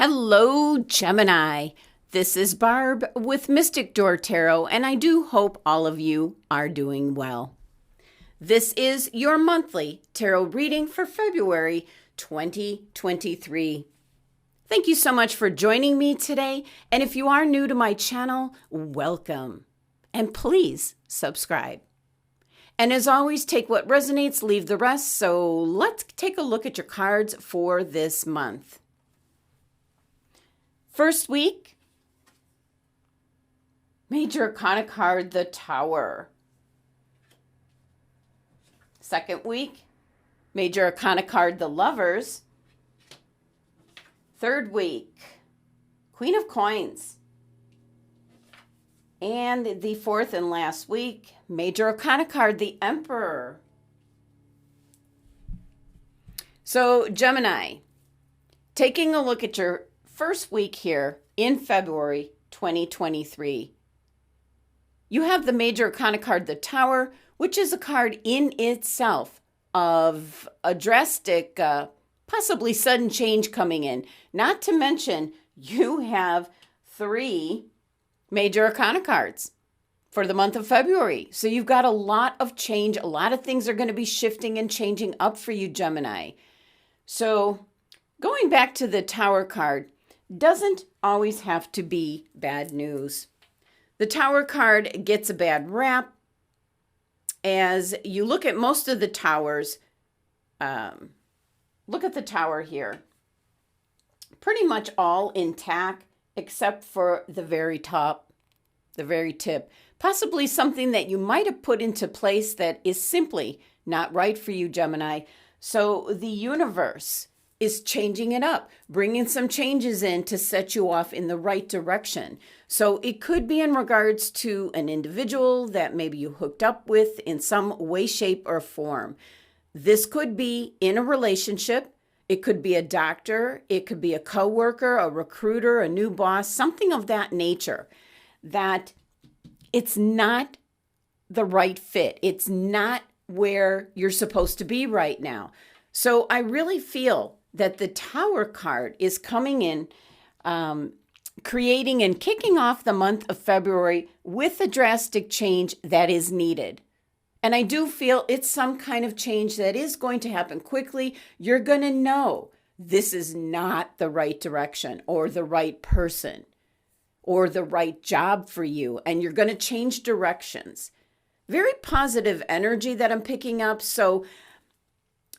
Hello, Gemini. This is Barb with Mystic Door Tarot, and I do hope all of you are doing well. This is your monthly tarot reading for February 2023. Thank you so much for joining me today, and if you are new to my channel, welcome. And please subscribe. And as always, take what resonates, leave the rest. So let's take a look at your cards for this month. First week, Major Arcana card, the Tower. Second week, Major Arcana card, the Lovers. Third week, Queen of Coins. And the fourth and last week, Major Arcana card, the Emperor. So, Gemini, taking a look at your first week here in February 2023, you have the Major Arcana card, the Tower, which is a card in itself of a drastic, possibly sudden change coming in. Not to mention, you have 3 Major Arcana cards for the month of February. So you've got a lot of change. A lot of things are going to be shifting and changing up for you, Gemini. So going back to the Tower card, doesn't always have to be bad news. The Tower card gets a bad rap. As you look at most of the towers, look at the Tower here. Pretty much all intact except for the very top, the very tip. Possibly something that you might have put into place that is simply not right for you, Gemini. So the universe is changing it up, bringing some changes in to set you off in the right direction. So it could be in regards to an individual that maybe you hooked up with in some way, shape, or form. This could be in a relationship. It could be a doctor. It could be a coworker, a recruiter, a new boss, something of that nature, that it's not the right fit. It's not where you're supposed to be right now. So I really feel that the Tower card is coming in, creating and kicking off the month of February with a drastic change that is needed. And I do feel it's some kind of change that is going to happen quickly. You're going to know this is not the right direction or the right person or the right job for you, and you're going to change directions. Very positive energy that I'm picking up. So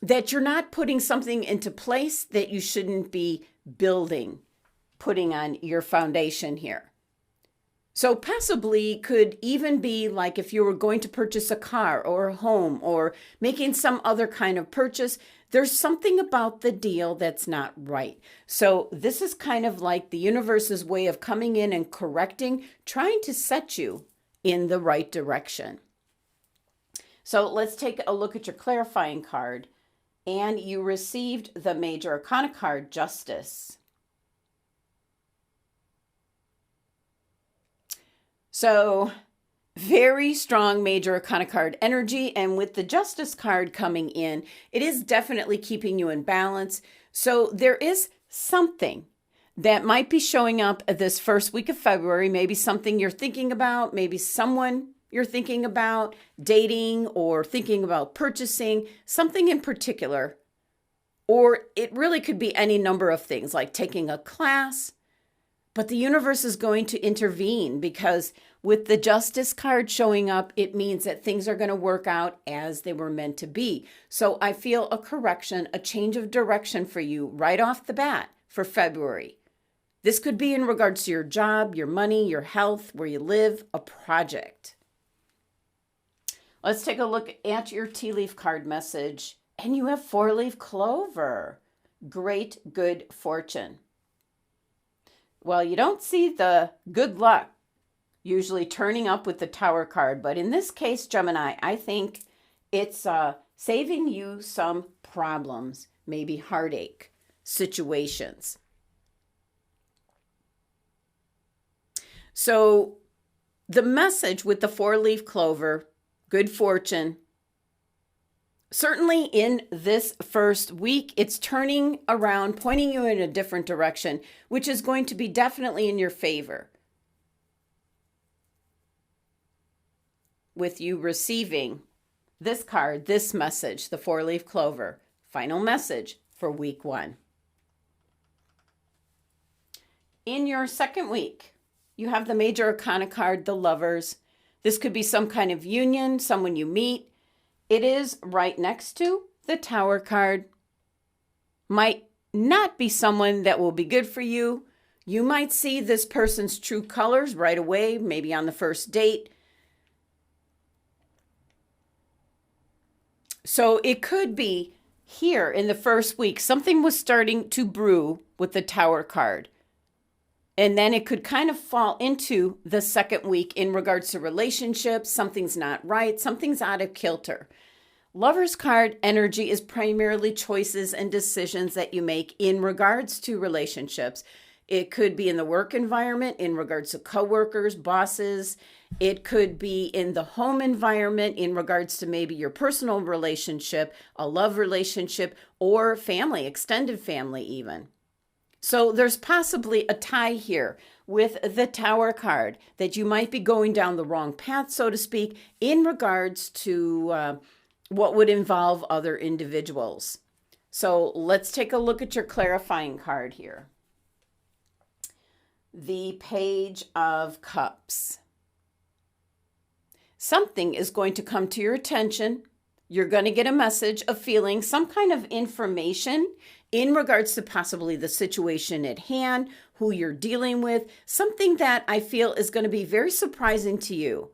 that you're not putting something into place that you shouldn't be building, putting on your foundation here. So possibly could even be like if you were going to purchase a car or a home or making some other kind of purchase, there's something about the deal that's not right. So this is kind of like the universe's way of coming in and correcting, trying to set you in the right direction. So let's take a look at your clarifying card. And you received the Major Arcana card, Justice. So very strong Major Arcana card energy. And with the Justice card coming in, it is definitely keeping you in balance. So there is something that might be showing up this first week of February. Maybe something you're thinking about, maybe someone you're thinking about dating or thinking about purchasing, something in particular. Or it really could be any number of things, like taking a class. But the universe is going to intervene because with the Justice card showing up, it means that things are going to work out as they were meant to be. So I feel a correction, a change of direction for you right off the bat for February. This could be in regards to your job, your money, your health, where you live, a project. Let's take a look at your tea leaf card message. And you have 4-leaf clover. Great good fortune. Well, you don't see the good luck usually turning up with the Tower card. But in this case, Gemini, I think it's saving you some problems, maybe heartache situations. So the message with the 4-leaf clover, good fortune, Certainly in this first week, it's turning around, pointing you in a different direction, which is going to be definitely in your favor. With you receiving this card, this message, the 4-leaf clover, final message for week 1. In your second week, you have the Major Arcana card, the Lovers. This could be some kind of union, someone you meet. It is right next to the Tower card. Might not be someone that will be good for you. You might see this person's true colors right away, maybe on the first date. So it could be here in the first week, something was starting to brew with the Tower card. And then it could kind of fall into the second week in regards to relationships. Something's not right. Something's out of kilter. Lover's card energy is primarily choices and decisions that you make in regards to relationships. It could be in the work environment in regards to coworkers, bosses. It could be in the home environment in regards to maybe your personal relationship, a love relationship, or family, extended family even. So there's possibly a tie here with the Tower card that you might be going down the wrong path, so to speak, in regards to what would involve other individuals. So let's take a look at your clarifying card here. The Page of Cups. Something is going to come to your attention. You're going to get a message, a feeling, some kind of information in regards to possibly the situation at hand, who you're dealing with, something that I feel is going to be very surprising to you.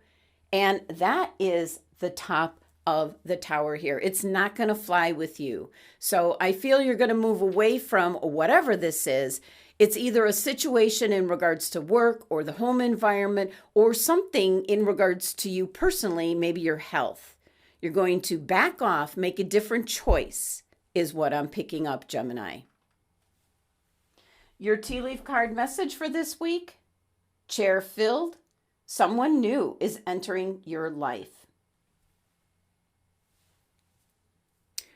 And that is the top of the Tower here. It's not going to fly with you. So I feel you're going to move away from whatever this is. It's either a situation in regards to work or the home environment or something in regards to you personally, maybe your health. You're going to back off, make a different choice, is what I'm picking up, Gemini. Your tea leaf card message for this week: chair filled. Someone new is entering your life.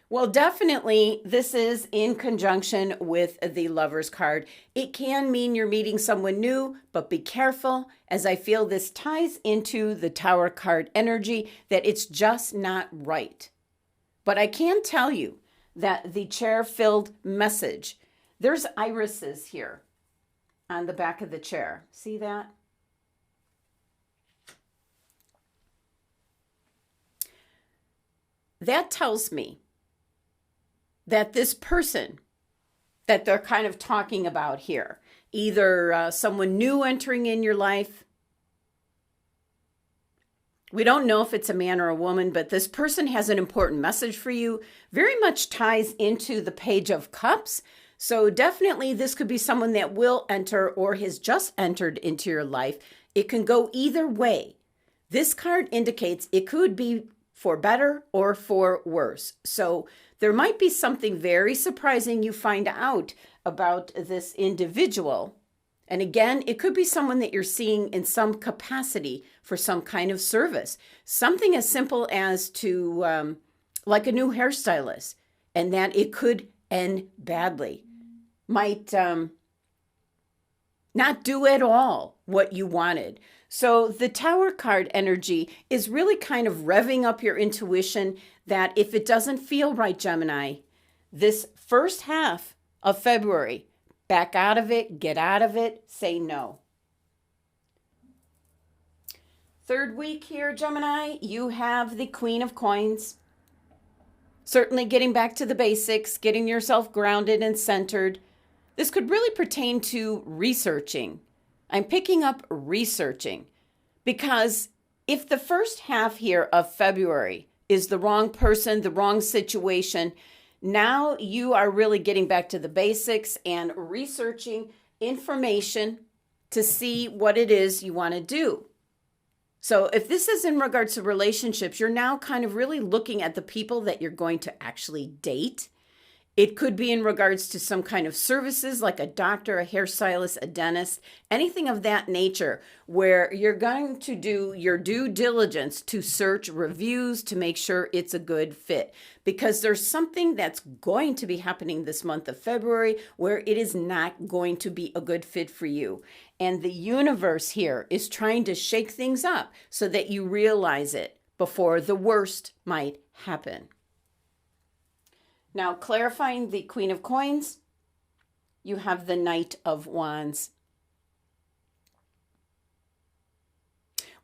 Well, definitely this is in conjunction with the Lover's card. It can mean you're meeting someone new, but be careful, as I feel this ties into the Tower card energy, that it's just not right. But I can tell you that the chair-filled message, there's irises here on the back of the chair. See that? That tells me that this person that they're kind of talking about here, either someone new entering in your life, we don't know if it's a man or a woman, but this person has an important message for you, very much ties into the Page of Cups. So definitely this could be someone that will enter or has just entered into your life. It can go either way. This card indicates it could be for better or for worse. So there might be something very surprising you find out about this individual. And again, it could be someone that you're seeing in some capacity for some kind of service. Something as simple as to, like a new hairstylist, and that it could end badly. Might not do at all what you wanted. So the Tower card energy is really kind of revving up your intuition that if it doesn't feel right, Gemini, this first half of February, back out of it, get out of it, say no. Third week here, Gemini, you have the Queen of Coins. Certainly getting back to the basics, getting yourself grounded and centered. This could really pertain to researching. I'm picking up researching because if the first half here of February is the wrong person, the wrong situation, now you are really getting back to the basics and researching information to see what it is you want to do. So if this is in regards to relationships, you're now kind of really looking at the people that you're going to actually date It could be in regards to some kind of services like a doctor, a hairstylist, a dentist, anything of that nature, where you're going to do your due diligence to search reviews to make sure it's a good fit. Because there's something that's going to be happening this month of February where it is not going to be a good fit for you. And the universe here is trying to shake things up so that you realize it before the worst might happen. Now, clarifying the Queen of Coins, you have the Knight of Wands.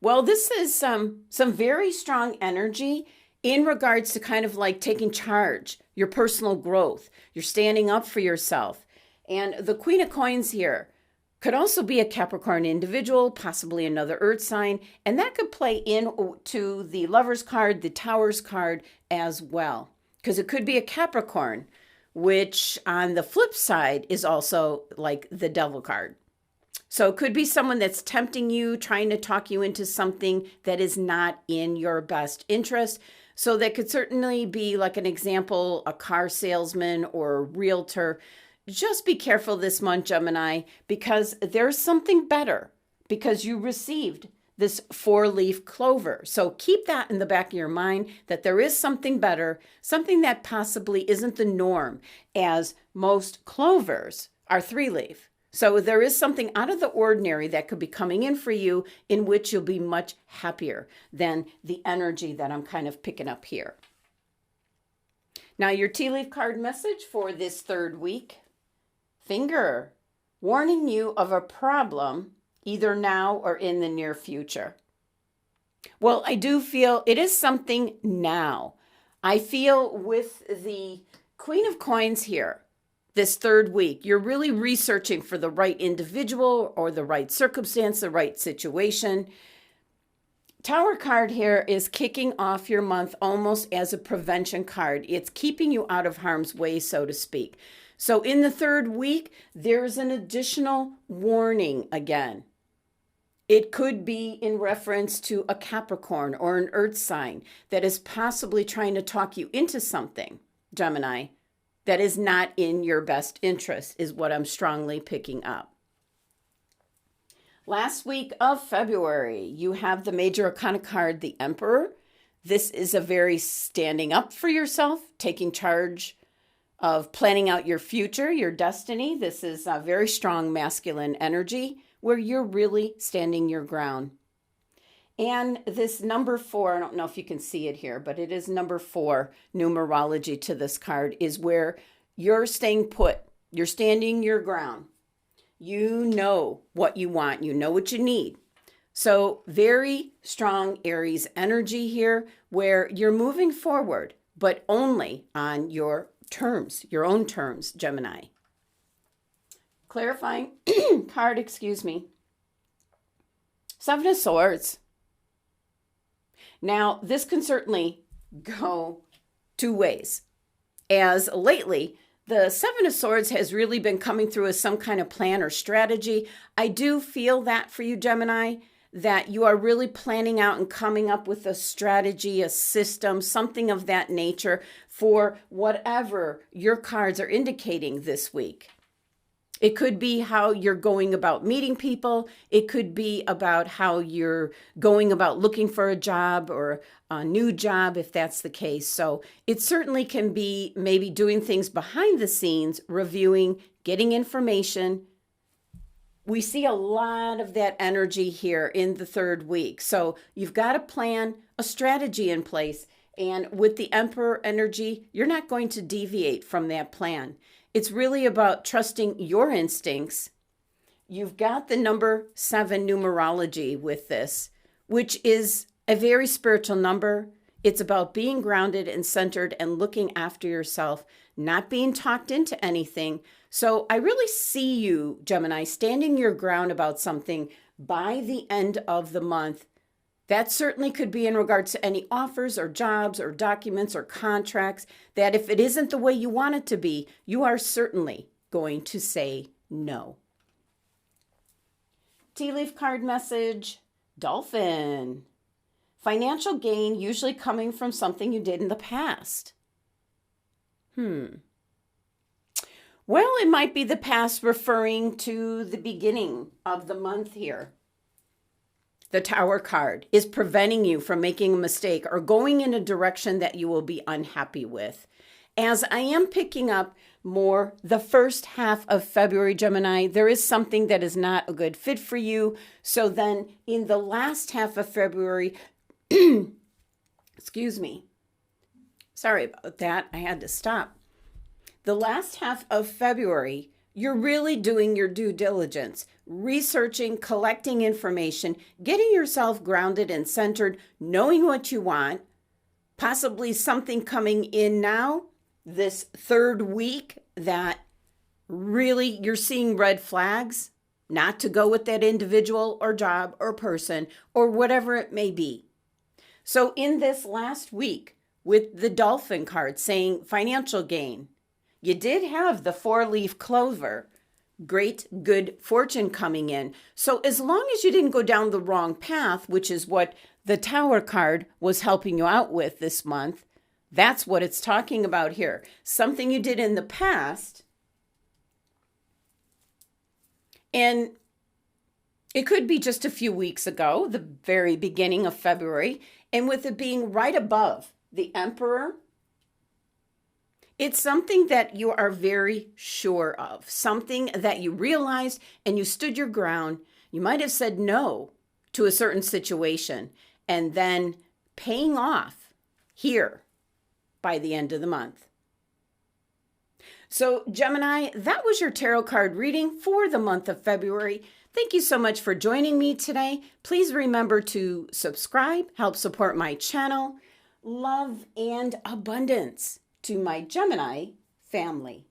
Well, this is some very strong energy in regards to kind of like taking charge, your personal growth. You're standing up for yourself. And the Queen of Coins here could also be a Capricorn individual, possibly another earth sign, and that could play into the Lovers card, the Towers card as well. Because it could be a Capricorn, which on the flip side is also like the Devil card. So it could be someone that's tempting you, trying to talk you into something that is not in your best interest. So that could certainly be, like an example, a car salesman or a realtor. Just be careful this month, Gemini, because there's something better because you received this 4-leaf clover. So keep that in the back of your mind that there is something better, something that possibly isn't the norm, as most clovers are 3-leaf. So there is something out of the ordinary that could be coming in for you in which you'll be much happier than the energy that I'm kind of picking up here. Now your tea leaf card message for this 3rd week. Finger, warning you of a problem either now or in the near future. Well, I do feel it is something now. I feel with the Queen of Coins here, this 3rd week, you're really researching for the right individual or the right circumstance, the right situation. Tower card here is kicking off your month almost as a prevention card. It's keeping you out of harm's way, so to speak. So in the 3rd week, there's an additional warning again. It could be in reference to a Capricorn or an earth sign that is possibly trying to talk you into something, Gemini, that is not in your best interest, is what I'm strongly picking up. Last week of February, you have the major arcana card, the Emperor. This is a very standing up for yourself, taking charge of planning out your future, your destiny. This is a very strong masculine energy where you're really standing your ground. And this number 4, I don't know if you can see it here, but it is number 4 numerology to this card, is where you're staying put. You're standing your ground. You know what you want. You know what you need. So very strong Aries energy here where you're moving forward, but only on your terms, your own terms, Gemini. Clarifying card, excuse me. 7 of Swords. Now, this can certainly go 2 ways. As lately, the 7 of Swords has really been coming through as some kind of plan or strategy. I do feel that for you, Gemini, that you are really planning out and coming up with a strategy, a system, something of that nature for whatever your cards are indicating this week. It could be how you're going about meeting people. It could be about how you're going about looking for a job or a new job, if that's the case. So it certainly can be maybe doing things behind the scenes, reviewing, getting information. We see a lot of that energy here in the 3rd week. So you've got a plan, a strategy in place. And with the Emperor energy, you're not going to deviate from that plan. It's really about trusting your instincts. You've got the number 7 numerology with this, which is a very spiritual number. It's about being grounded and centered and looking after yourself, not being talked into anything. So I really see you, Gemini, standing your ground about something by the end of the month. That certainly could be in regards to any offers or jobs or documents or contracts that if it isn't the way you want it to be, you are certainly going to say no. Tea leaf card message, Dolphin. Financial gain usually coming from something you did in the past. Well, it might be the past referring to the beginning of the month here. The Tower card is preventing you from making a mistake or going in a direction that you will be unhappy with. As I am picking up more the first half of February, Gemini, there is something that is not a good fit for you. So then in the last half of February, excuse me, sorry about that, I had to stop. The last half of February, you're really doing your due diligence, researching, collecting information, getting yourself grounded and centered, knowing what you want, possibly something coming in now, this third week that really you're seeing red flags, not to go with that individual or job or person or whatever it may be. So in this last week with the Dolphin card saying financial gain, you did have the 4-leaf clover, great good fortune coming in. So as long as you didn't go down the wrong path, which is what the Tower card was helping you out with this month, that's what it's talking about here. Something you did in the past, and it could be just a few weeks ago, the very beginning of February, and with it being right above the Emperor, it's something that you are very sure of, something that you realized and you stood your ground. You might have said no to a certain situation and then paying off here by the end of the month. So Gemini, that was your tarot card reading for the month of February. Thank you so much for joining me today. Please remember to subscribe, help support my channel. Love and abundance to my Gemini family.